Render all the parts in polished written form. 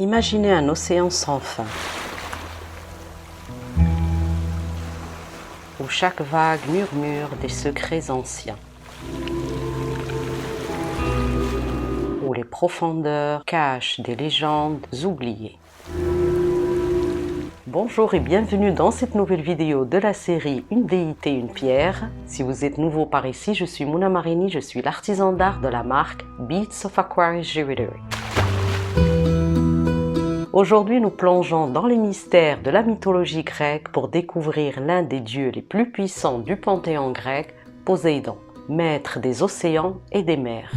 Imaginez un océan sans fin, où chaque vague murmure des secrets anciens, où les profondeurs cachent des légendes oubliées. Bonjour et bienvenue dans cette nouvelle vidéo de la série Une déité, une pierre. Si vous êtes nouveau par ici, je suis Mouna Marini, je suis l'artisan d'art de la marque Beats of Aquarius Jewelry. Aujourd'hui, nous plongeons dans les mystères de la mythologie grecque pour découvrir l'un des dieux les plus puissants du panthéon grec, Poséidon, maître des océans et des mers.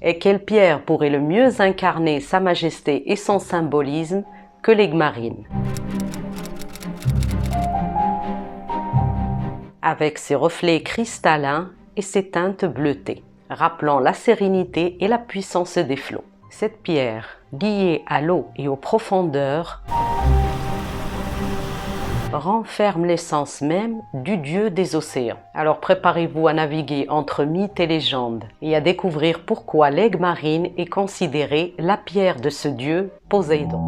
Et quelle pierre pourrait le mieux incarner sa majesté et son symbolisme que l'aigumarine? Avec ses reflets cristallins et ses teintes bleutées, rappelant la sérénité et la puissance des flots. Cette pierre, liée à l'eau et aux profondeurs, renferme l'essence même du dieu des océans. Alors préparez-vous à naviguer entre mythes et légendes et à découvrir pourquoi l'aigle marine est considérée la pierre de ce dieu, Poséidon.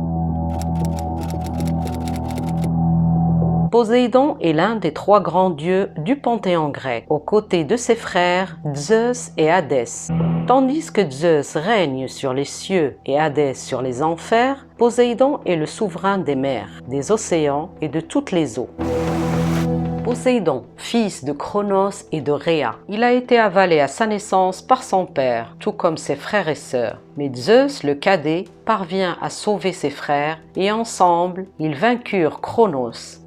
Poséidon est l'un des trois grands dieux du panthéon grec, aux côtés de ses frères Zeus et Hadès. Tandis que Zeus règne sur les cieux et Hadès sur les enfers, Poséidon est le souverain des mers, des océans et de toutes les eaux. Poséidon, fils de Cronos et de Rhéa, il a été avalé à sa naissance par son père, tout comme ses frères et sœurs. Mais Zeus, le cadet, parvient à sauver ses frères et ensemble, ils vaincurent Cronos.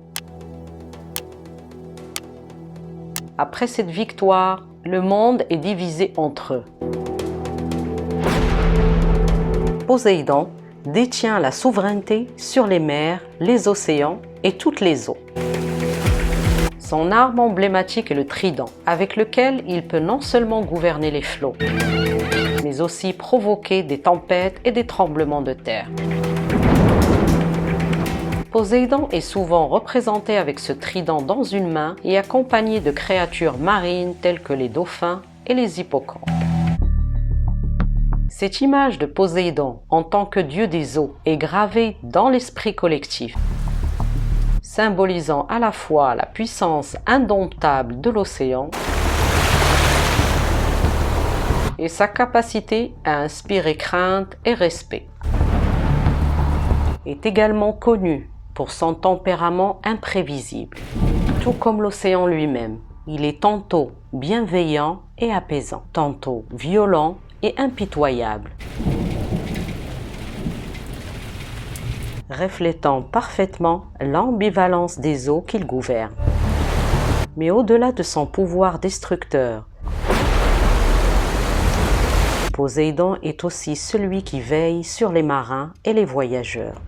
Après cette victoire, le monde est divisé entre eux. Poséidon détient la souveraineté sur les mers, les océans et toutes les eaux. Son arme emblématique est le trident, avec lequel il peut non seulement gouverner les flots, mais aussi provoquer des tempêtes et des tremblements de terre. Poséidon est souvent représenté avec ce trident dans une main et accompagné de créatures marines telles que les dauphins et les hippocampes. Cette image de Poséidon en tant que dieu des eaux est gravée dans l'esprit collectif, symbolisant à la fois la puissance indomptable de l'océan et sa capacité à inspirer crainte et respect. Est également connu pour son tempérament imprévisible. Tout comme l'océan lui-même, il est tantôt bienveillant et apaisant, tantôt violent et impitoyable, reflétant parfaitement l'ambivalence des eaux qu'il gouverne. Mais au-delà de son pouvoir destructeur, Poséidon est aussi celui qui veille sur les marins et les voyageurs,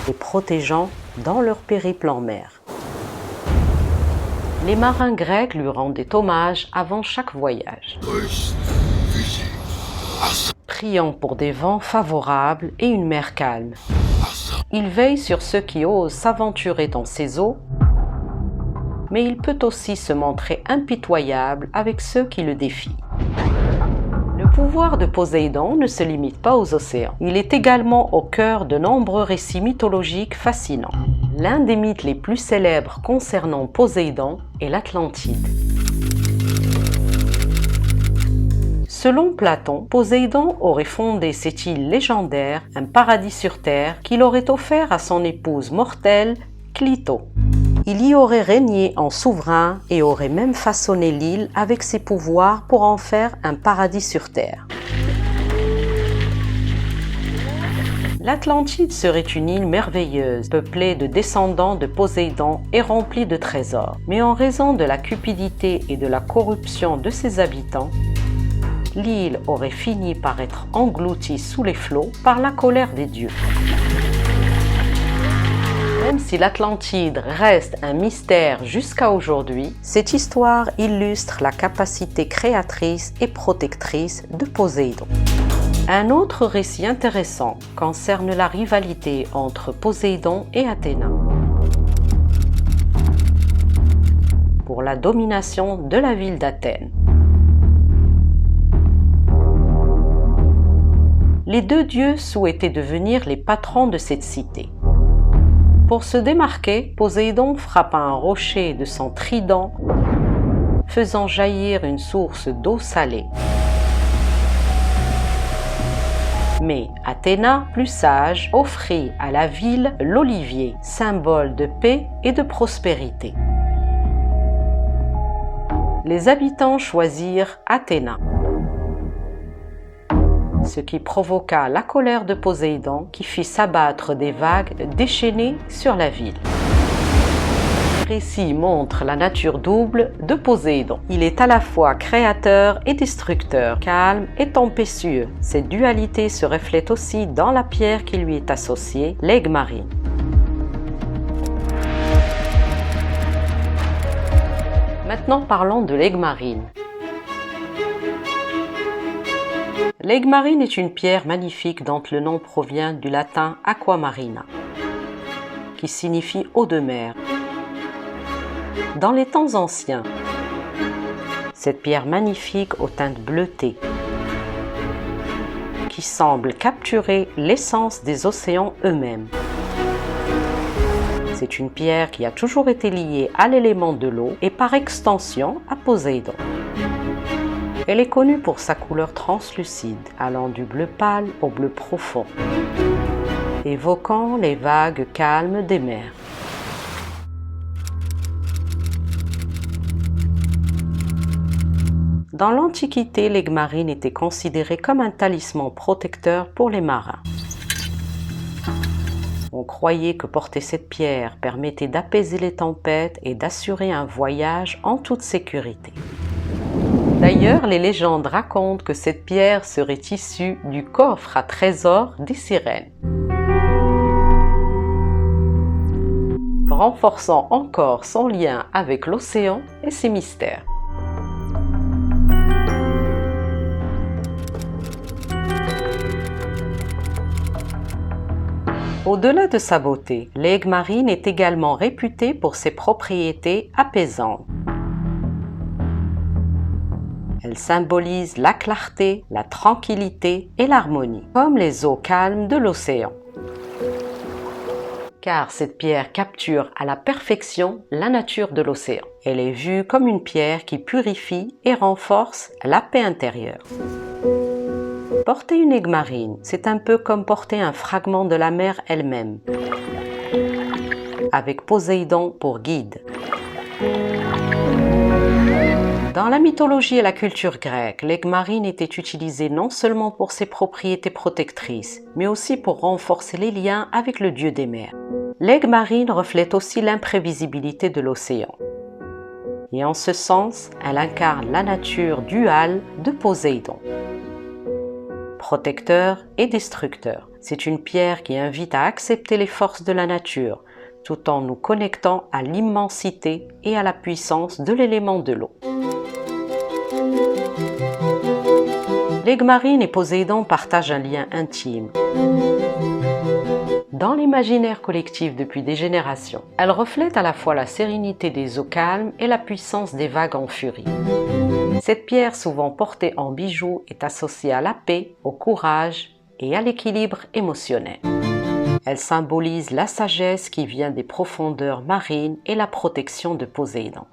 les protégeant dans leur périple en mer. Les marins grecs lui rendaient hommage avant chaque voyage, priant pour des vents favorables et une mer calme. Il veille sur ceux qui osent s'aventurer dans ces eaux, mais il peut aussi se montrer impitoyable avec ceux qui le défient. Le pouvoir de Poséidon ne se limite pas aux océans. Il est également au cœur de nombreux récits mythologiques fascinants. L'un des mythes les plus célèbres concernant Poséidon est l'Atlantide. Selon Platon, Poséidon aurait fondé cette île légendaire, un paradis sur terre, qu'il aurait offert à son épouse mortelle, Clito. Il y aurait régné en souverain et aurait même façonné l'île avec ses pouvoirs pour en faire un paradis sur terre. L'Atlantide serait une île merveilleuse, peuplée de descendants de Poséidon et remplie de trésors. Mais en raison de la cupidité et de la corruption de ses habitants, l'île aurait fini par être engloutie sous les flots par la colère des dieux. Même si l'Atlantide reste un mystère jusqu'à aujourd'hui, cette histoire illustre la capacité créatrice et protectrice de Poséidon. Un autre récit intéressant concerne la rivalité entre Poséidon et Athéna pour la domination de la ville d'Athènes. les deux dieux souhaitaient devenir les patrons de cette cité. Pour se démarquer, Poséidon frappa un rocher de son trident, faisant jaillir une source d'eau salée. Mais Athéna, plus sage, offrit à la ville l'olivier, symbole de paix et de prospérité. Les habitants choisirent Athéna, ce qui provoqua la colère de Poséidon qui fit s'abattre des vagues déchaînées sur la ville. Le récit montre la nature double de Poséidon. Il est à la fois créateur et destructeur, calme et tempétueux. Cette dualité se reflète aussi dans la pierre qui lui est associée, l'aigle marine. Maintenant parlons de l'aigle marine. L'aigle marine est une pierre magnifique dont le nom provient du latin aqua marina, qui signifie eau de mer. Dans les temps anciens, cette pierre magnifique aux teintes bleutées, qui semble capturer l'essence des océans eux-mêmes. C'est une pierre qui a toujours été liée à l'élément de l'eau et par extension à Poséidon. Elle est connue pour sa couleur translucide, allant du bleu pâle au bleu profond, évoquant les vagues calmes des mers. Dans l'Antiquité, l'aigle marine était considéré comme un talisman protecteur pour les marins. On croyait que porter cette pierre permettait d'apaiser les tempêtes et d'assurer un voyage en toute sécurité. D'ailleurs, les légendes racontent que cette pierre serait issue du coffre à trésors des sirènes, renforçant encore son lien avec l'océan et ses mystères. Au-delà de sa beauté, l'aigle marine est également réputée pour ses propriétés apaisantes. Elle symbolise la clarté, la tranquillité et l'harmonie, comme les eaux calmes de l'océan. Car cette pierre capture à la perfection la nature de l'océan. Elle est vue comme une pierre qui purifie et renforce la paix intérieure. Porter une aigle marine, c'est un peu comme porter un fragment de la mer elle-même, avec Poséidon pour guide. Dans la mythologie et la culture grecque, l'aigle marine était utilisée non seulement pour ses propriétés protectrices, mais aussi pour renforcer les liens avec le dieu des mers. L'aigle marine reflète aussi l'imprévisibilité de l'océan. Et en ce sens, elle incarne la nature duale de Poséidon. Protecteur et destructeur. C'est une pierre qui invite à accepter les forces de la nature, tout en nous connectant à l'immensité et à la puissance de l'élément de l'eau. L'aigle marine et Poséidon partagent un lien intime. Dans l'imaginaire collectif depuis des générations, elle reflète à la fois la sérénité des eaux calmes et la puissance des vagues en furie. Cette pierre, souvent portée en bijoux, est associée à la paix, au courage et à l'équilibre émotionnel. Elle symbolise la sagesse qui vient des profondeurs marines et la protection de Poséidon.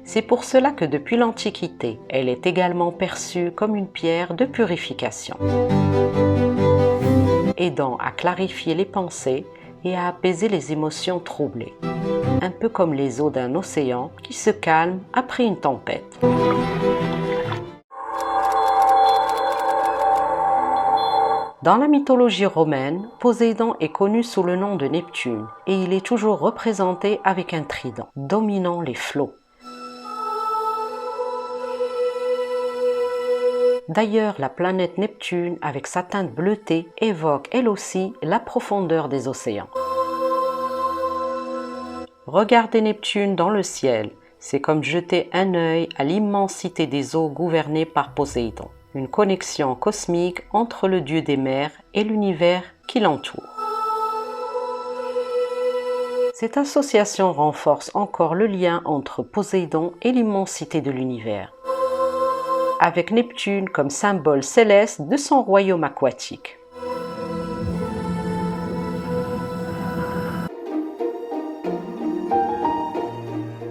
C'est pour cela que depuis l'Antiquité, elle est également perçue comme une pierre de purification, aidant à clarifier les pensées et à apaiser les émotions troublées, un peu comme les eaux d'un océan qui se calment après une tempête. Dans la mythologie romaine, Poséidon est connu sous le nom de Neptune et il est toujours représenté avec un trident, dominant les flots. D'ailleurs, la planète Neptune, avec sa teinte bleutée, évoque elle aussi la profondeur des océans. Regarder Neptune dans le ciel, c'est comme jeter un œil à l'immensité des eaux gouvernées par Poséidon, une connexion cosmique entre le dieu des mers et l'univers qui l'entoure. Cette association renforce encore le lien entre Poséidon et l'immensité de l'univers. avec Neptune comme symbole céleste de son royaume aquatique.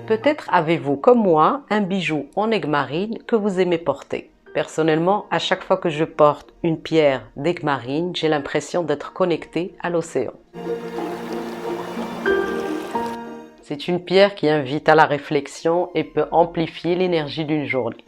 Peut-être avez-vous, comme moi, un bijou en aigue marine que vous aimez porter. Personnellement, à chaque fois que je porte une pierre d'aigue marine, j'ai l'impression d'être connecté à l'océan. C'est une pierre qui invite à la réflexion et peut amplifier l'énergie d'une journée.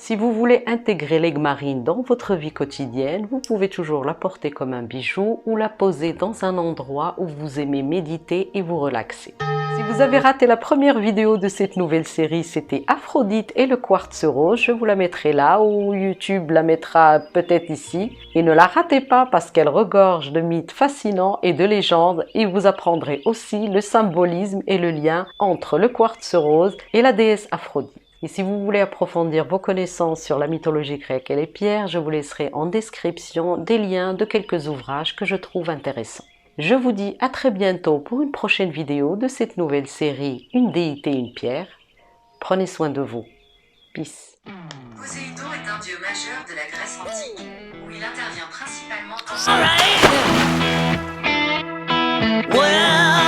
Si vous voulez intégrer l'aigue marine dans votre vie quotidienne, vous pouvez toujours la porter comme un bijou ou la poser dans un endroit où vous aimez méditer et vous relaxer. Si vous avez raté la première vidéo de cette nouvelle série, c'était Aphrodite et le quartz rose. Je vous la mettrai là ou YouTube la mettra peut-être ici. Et ne la ratez pas parce qu'elle regorge de mythes fascinants et de légendes et vous apprendrez aussi le symbolisme et le lien entre le quartz rose et la déesse Aphrodite. Et si vous voulez approfondir vos connaissances sur la mythologie grecque et les pierres, je vous laisserai en description des liens de quelques ouvrages que je trouve intéressants. Je vous dis à très bientôt pour une prochaine vidéo de cette nouvelle série Une déité, une pierre. Prenez soin de vous. Peace. Poséidon est un dieu majeur de la Grèce antique, où il intervient principalement dans